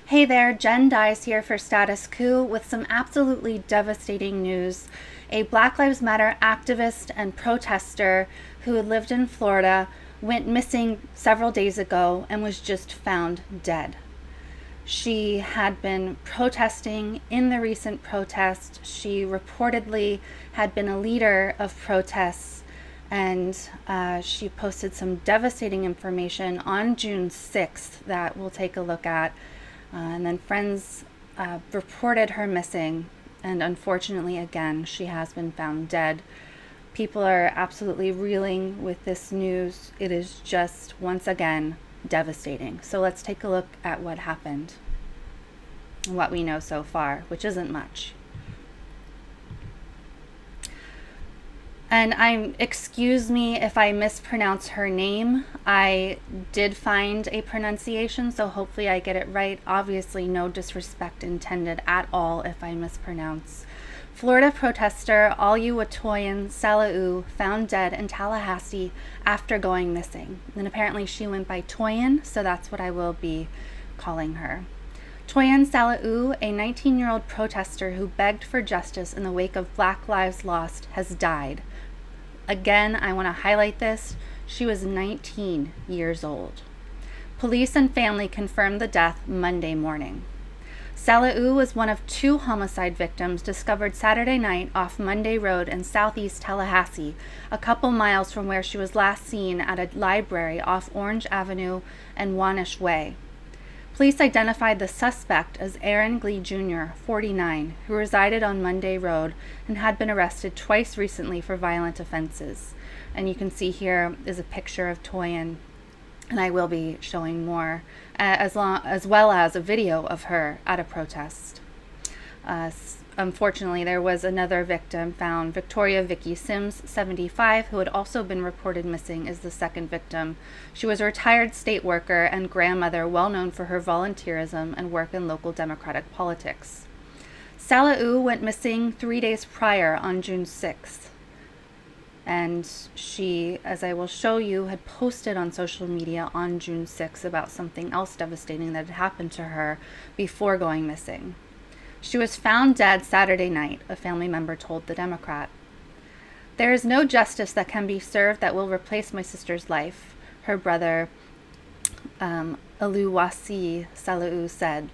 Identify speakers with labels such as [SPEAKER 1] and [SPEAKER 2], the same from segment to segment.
[SPEAKER 1] Hey there, Jenn Dize here for Status Coup with some absolutely devastating news. A Black Lives Matter activist and protester who had lived in Florida went missing several days ago and was just found dead. She had been protesting in the recent protest. She reportedly had been a leader of protests, and she posted some devastating information on June 6th that we'll take a look at. And then friends reported her missing, and unfortunately, again, she has been found dead. People are absolutely reeling with this news. It is just, once again, devastating. So let's take a look at what happened and what we know so far, which isn't much. And excuse me if I mispronounce her name. I did find a pronunciation, so hopefully I get it right. Obviously, no disrespect intended at all if I mispronounce. Florida protester Oluwatoyin Salau found dead in Tallahassee after going missing. And apparently she went by Toyin, so that's what I will be calling her. Toyin Salau, a 19-year-old protester who begged for justice in the wake of Black Lives Lost, has died. Again, I want to highlight this. She was 19 years old. Police and family confirmed the death Monday morning. Salau was one of 2 homicide victims discovered Saturday night off Monday Road in southeast Tallahassee, a couple miles from where she was last seen at a library off Orange Avenue and Wanish Way. Police identified the suspect as Aaron Glee Jr., 49, who resided on Monday Road and had been arrested twice recently for violent offenses. And you can see here is a picture of Toyin, and I will be showing more, as well as a video of her at a protest. Unfortunately, there was another victim found. Victoria Vicky Sims, 75, who had also been reported missing, is the second victim. She was a retired state worker and grandmother well known for her volunteerism and work in local Democratic politics. Salau went missing 3 days prior on June 6th. And she, as I will show you, had posted on social media on June 6th about something else devastating that had happened to her before going missing. She was found dead Saturday night, a family member told The Democrat. "There is no justice that can be served that will replace my sister's life," her brother, Oluwatoyin Salau, said.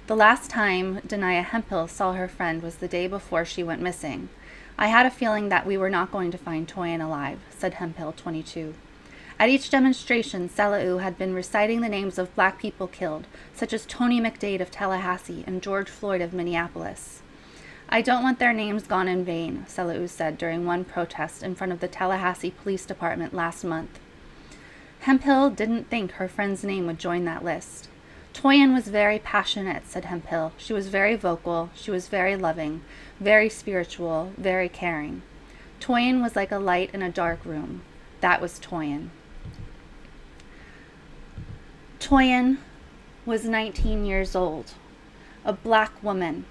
[SPEAKER 1] "The last time Denaya Hemphill saw her friend was the day before she went missing. I had a feeling that we were not going to find Toyin alive," said Hemphill, 22. At each demonstration, Salau had been reciting the names of Black people killed, such as Tony McDade of Tallahassee and George Floyd of Minneapolis. "I don't want their names gone in vain," Salau said during one protest in front of the Tallahassee Police Department last month. Hemphill didn't think her friend's name would join that list. "Toyin was very passionate," said Hemphill. "She was very vocal, she was very loving, very spiritual, very caring. Toyin was like a light in a dark room. That was Toyin." Toyin was 19 years old, a Black woman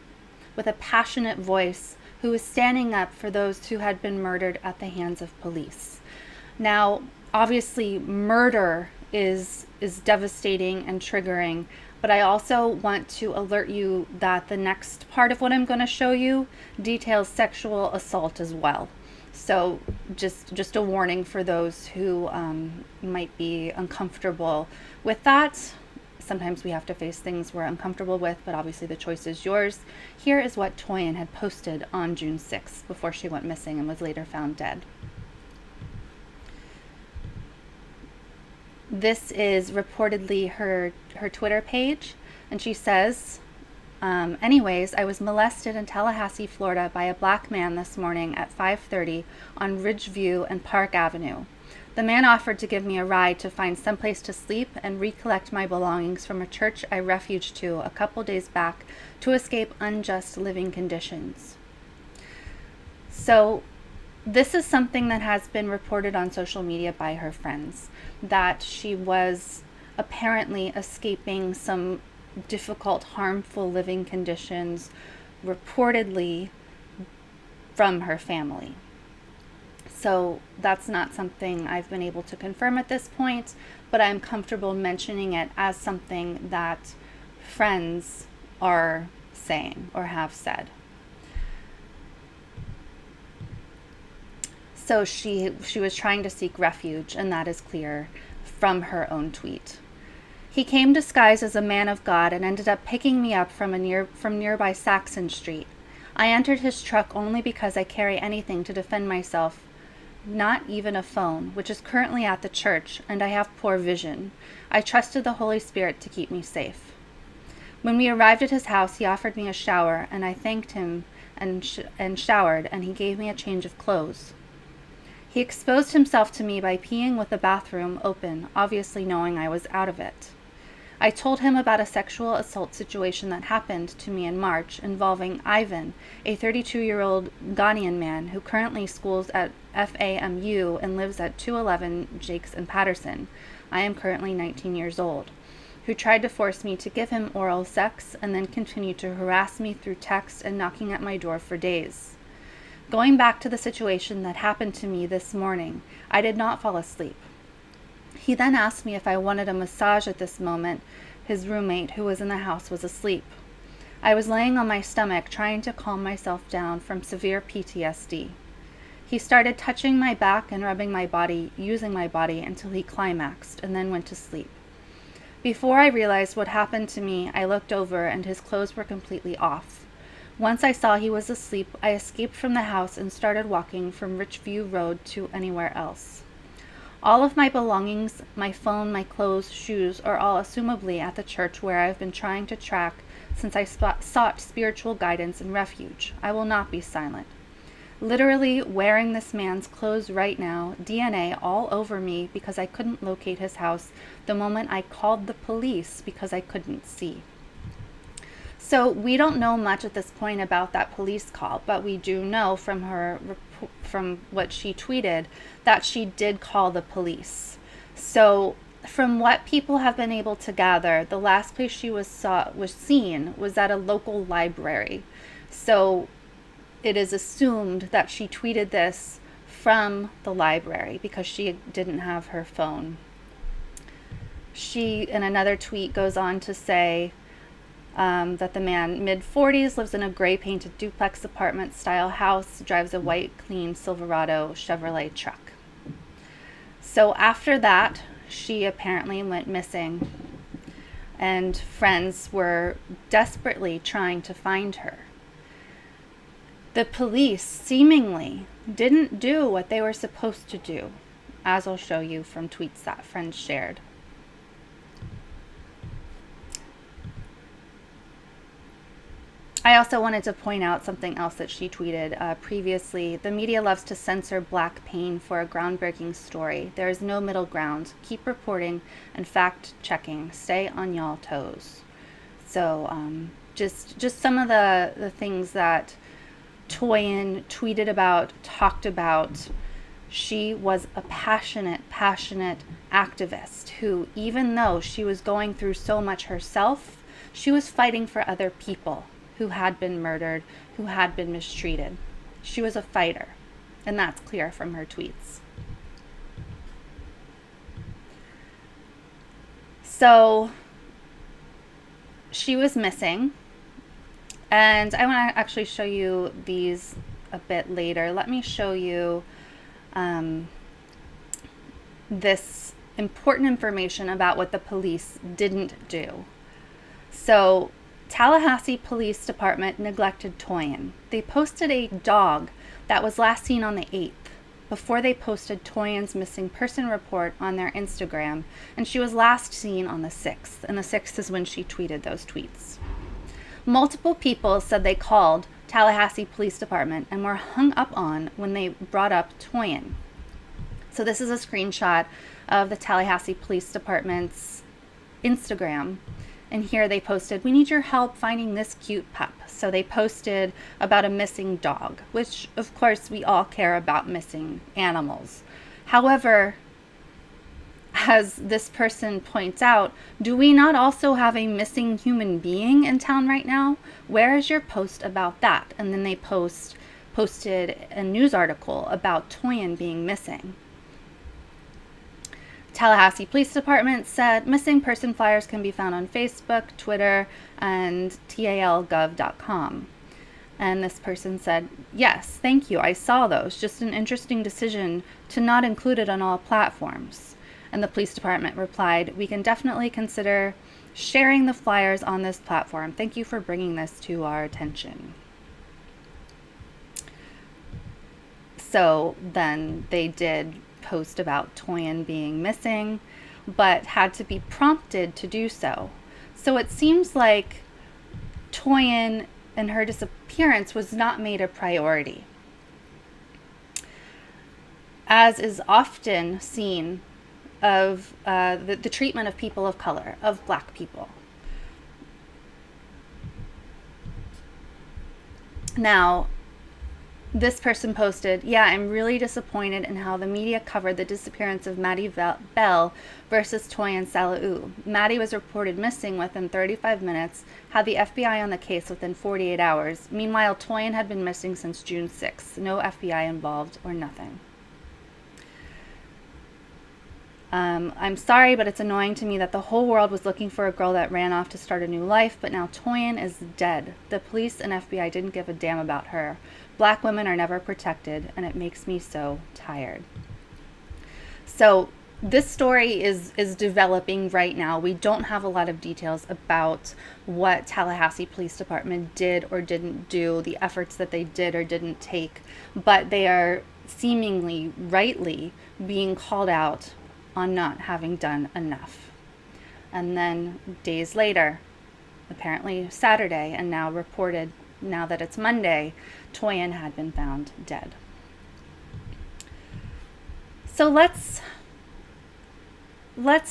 [SPEAKER 1] with a passionate voice who was standing up for those who had been murdered at the hands of police. Now, obviously, murder is devastating and triggering, but I also want to alert you that the next part of what I'm going to show you details sexual assault as well. So just a warning for those who might be uncomfortable with that. Sometimes we have to face things we're uncomfortable with, but obviously the choice is yours. Here is what Toyin had posted on June 6th before she went missing and was later found dead. This is reportedly her Twitter page, and she says, anyways, I was molested in Tallahassee, Florida by a Black man this morning at 5:30 on Ridgeview and Park Avenue. The man offered to give me a ride to find someplace to sleep and recollect my belongings from a church I refuged to a couple days back to escape unjust living conditions. So this is something that has been reported on social media by her friends, that she was apparently escaping some difficult, harmful living conditions, reportedly from her family. So that's not something I've been able to confirm at this point, but I'm comfortable mentioning it as something that friends are saying or have said. So she was trying to seek refuge, and that is clear from her own tweet. He came disguised as a man of God and ended up picking me up from nearby Saxon Street. I entered his truck only because I carry anything to defend myself, not even a phone, which is currently at the church, and I have poor vision. I trusted the Holy Spirit to keep me safe. When we arrived at his house, he offered me a shower, and I thanked him and showered, and he gave me a change of clothes. He exposed himself to me by peeing with the bathroom open, obviously knowing I was out of it. I told him about a sexual assault situation that happened to me in March involving Ivan, a 32-year-old Ghanaian man who currently schools at FAMU and lives at 211 Jakes and Patterson. I am currently 19 years old, who tried to force me to give him oral sex and then continued to harass me through text and knocking at my door for days. Going back to the situation that happened to me this morning, I did not fall asleep. He then asked me if I wanted a massage at this moment. His roommate, who was in the house, was asleep. I was laying on my stomach, trying to calm myself down from severe PTSD. He started touching my back and rubbing my body, using my body until he climaxed, and then went to sleep. Before I realized what happened to me, I looked over and his clothes were completely off. Once I saw he was asleep, I escaped from the house and started walking from Richview Road to anywhere else. All of my belongings, my phone, my clothes, shoes, are all assumably at the church where I have been trying to track since I sought spiritual guidance and refuge. I will not be silent. Literally wearing this man's clothes right now, DNA all over me because I couldn't locate his house the moment I called the police because I couldn't see. So we don't know much at this point about that police call, but we do know from what she tweeted that she did call the police. So from what people have been able to gather, the last place she was seen was at a local library. So it is assumed that she tweeted this from the library because she didn't have her phone. She, in another tweet, goes on to say that the man, mid-40s, lives in a gray-painted duplex apartment-style house, drives a white, clean Silverado Chevrolet truck. So after that, she apparently went missing, and friends were desperately trying to find her. The police seemingly didn't do what they were supposed to do, as I'll show you from tweets that friends shared. I also wanted to point out something else that she tweeted previously. The media loves to censor black pain for a groundbreaking story. There is no middle ground. Keep reporting and fact-checking. Stay on y'all toes. So just some of the things that Toyin tweeted about, talked about. She was a passionate activist who, even though she was going through so much herself, she was fighting for other people who had been murdered, who had been mistreated. She was a fighter, and that's clear from her tweets. So she was missing, and I want to actually show you these a bit later. Let me show you this important information about what the police didn't do. So Tallahassee Police Department neglected Toyin. They posted a dog that was last seen on the 8th before they posted Toyin's missing person report on their Instagram, and she was last seen on the 6th, and the 6th is when she tweeted those tweets. Multiple people said they called Tallahassee Police Department and were hung up on when they brought up Toyin. So this is a screenshot of the Tallahassee Police Department's Instagram. And here they posted, "We need your help finding this cute pup." So they posted about a missing dog, which of course we all care about missing animals. However, as this person points out, do we not also have a missing human being in town right now? Where is your post about that? And then they posted a news article about Toyin being missing. Tallahassee Police Department said missing person flyers can be found on Facebook, Twitter, and talgov.com. And this person said, yes, thank you, I saw those. Just an interesting decision to not include it on all platforms. And the police department replied, we can definitely consider sharing the flyers on this platform. Thank you for bringing this to our attention. So then they did post about Toyin being missing, but had to be prompted to do so. So it seems like Toyin and her disappearance was not made a priority, as is often seen of the treatment of people of color, of Black people. Now, this person posted, yeah, I'm really disappointed in how the media covered the disappearance of Maddie Bell versus Toyin Salau. Maddie was reported missing within 35 minutes, had the FBI on the case within 48 hours. Meanwhile, Toyin had been missing since June 6th. No FBI involved or nothing. I'm sorry, but it's annoying to me that the whole world was looking for a girl that ran off to start a new life, but now Toyin is dead. The police and FBI didn't give a damn about her. Black women are never protected, and it makes me so tired. So this story is developing right now. We don't have a lot of details about what Tallahassee Police Department did or didn't do, the efforts that they did or didn't take, but they are seemingly rightly being called out on not having done enough. And then days later, apparently Saturday, and now reported, now that it's Monday, Toyin had been found dead. So let's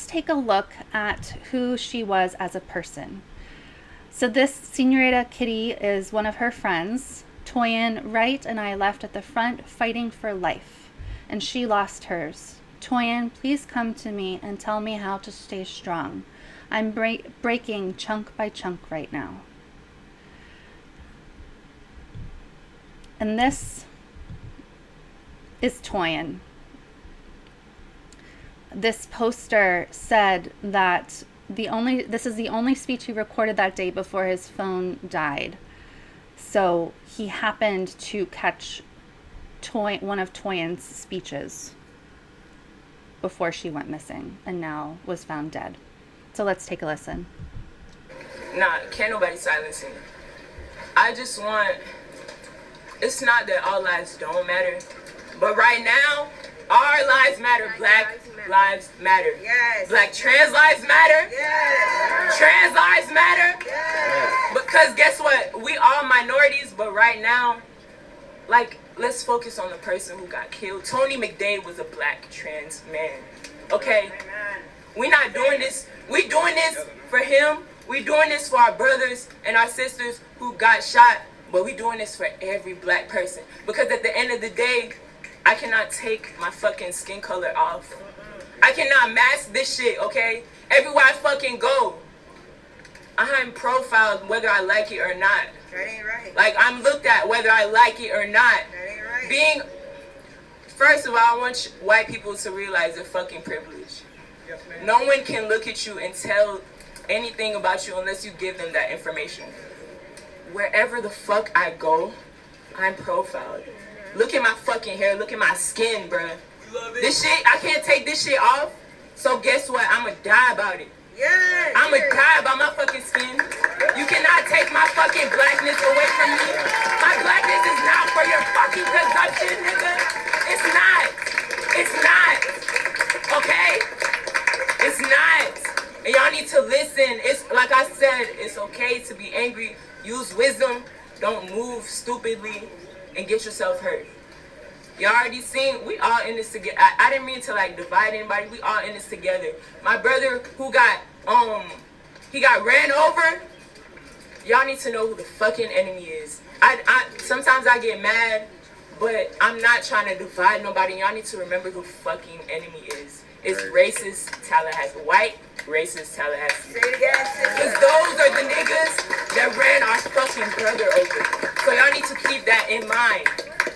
[SPEAKER 1] take a look at who she was as a person. So this Senorita Kitty is one of her friends. Toyin Wright and I left at the front fighting for life, and she lost hers. Toyin, please come to me and tell me how to stay strong. I'm breaking chunk by chunk right now. And this is Toyin. This poster said that this is the only speech he recorded that day before his phone died. So he happened to catch one of Toyin's speeches before she went missing and now was found dead. So let's take a listen.
[SPEAKER 2] Nah, can't nobody silence me. I just want, it's not that all lives don't matter, but right now, our lives matter. Black lives matter.
[SPEAKER 3] Yes.
[SPEAKER 2] Black trans lives matter.
[SPEAKER 3] Yes.
[SPEAKER 2] Trans lives matter.
[SPEAKER 3] Yes.
[SPEAKER 2] Because guess what? We all minorities, but right now, like, let's focus on the person who got killed. Tony McDade was a black trans man. Okay? We're not doing this. We doing this for him. We doing this for our brothers and our sisters who got shot, but we doing this for every black person. Because at the end of the day, I cannot take my fucking skin color off. I cannot mask this shit, okay? Everywhere I fucking go, I'm profiled whether I like it or not.
[SPEAKER 3] That ain't right.
[SPEAKER 2] Like, I'm looked at whether I like it or not.
[SPEAKER 3] That ain't right.
[SPEAKER 2] First of all, I want white people to realize their fucking privilege.
[SPEAKER 3] Yes, ma'am.
[SPEAKER 2] No one can look at you and tell anything about you unless you give them that information. Wherever the fuck I go, I'm profiled. Look at my fucking hair, look at my skin, bruh. This shit, I can't take this shit off. So guess what? I'ma die about it.
[SPEAKER 3] Yes.
[SPEAKER 2] I'ma die about my fucking skin. You cannot take my fucking blackness away from me. My blackness is not for your fucking consumption, nigga. It's not. It's not. Okay? It's not. And y'all need to listen. It's like I said, it's okay to be angry. Use wisdom. Don't move stupidly and get yourself hurt. Y'all already seen, we all in this together. I didn't mean to like divide anybody. We all in this together. My brother who got he got ran over. Y'all need to know who the fucking enemy is. Sometimes I get mad, but I'm not trying to divide nobody. Y'all need to remember who fucking enemy is. It's racist Tallahassee. White racist Tallahassee.
[SPEAKER 3] Say it again,
[SPEAKER 2] Because those are the niggas that ran our fucking brother over. So y'all need to keep that in mind.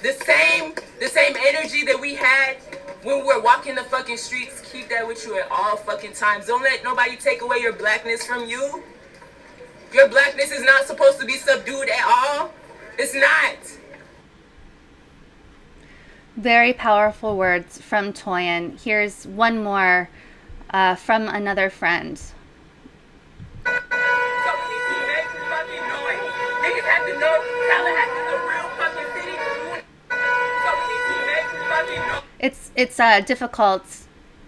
[SPEAKER 2] The same energy that we had when we were walking the fucking streets, keep that with you at all fucking times. Don't let nobody take away your blackness from you. Your blackness is not supposed to be subdued at all. It's not.
[SPEAKER 1] Very powerful words from Toyin. Here's one more from another friend.
[SPEAKER 2] So we need to make fucking noise. Niggas have to know Tallahassee is a real fucking city. So we need to make fucking noise.
[SPEAKER 1] It's difficult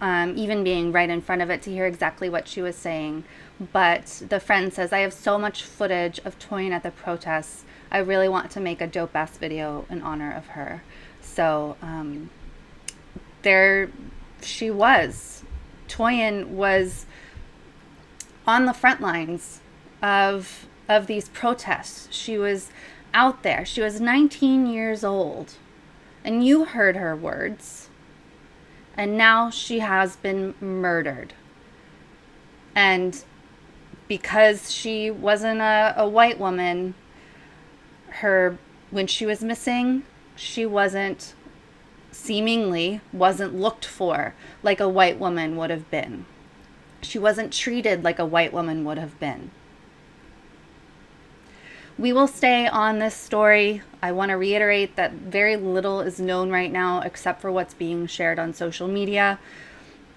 [SPEAKER 1] even being right in front of it to hear exactly what she was saying. But the friend says, I have so much footage of Toyin at the protests. I really want to make a dope-ass video in honor of her. So there she was. Toyin was on the front lines of these protests. She was out there. She was 19 years old. And you heard her words. And now she has been murdered. And because she wasn't a white woman, when she was missing, she seemingly wasn't looked for like a white woman would have been. She wasn't treated like a white woman would have been. We will stay on this story. I want to reiterate that very little is known right now except for what's being shared on social media.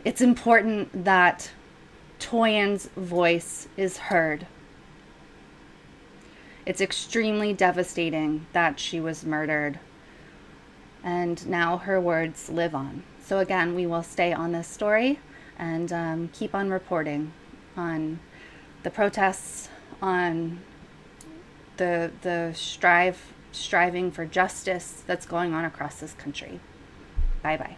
[SPEAKER 1] It's important that Toyin's voice is heard. It's extremely devastating that she was murdered. And now her words live on. So again, we will stay on this story and keep on reporting on the protests, on the striving for justice that's going on across this country. Bye-bye.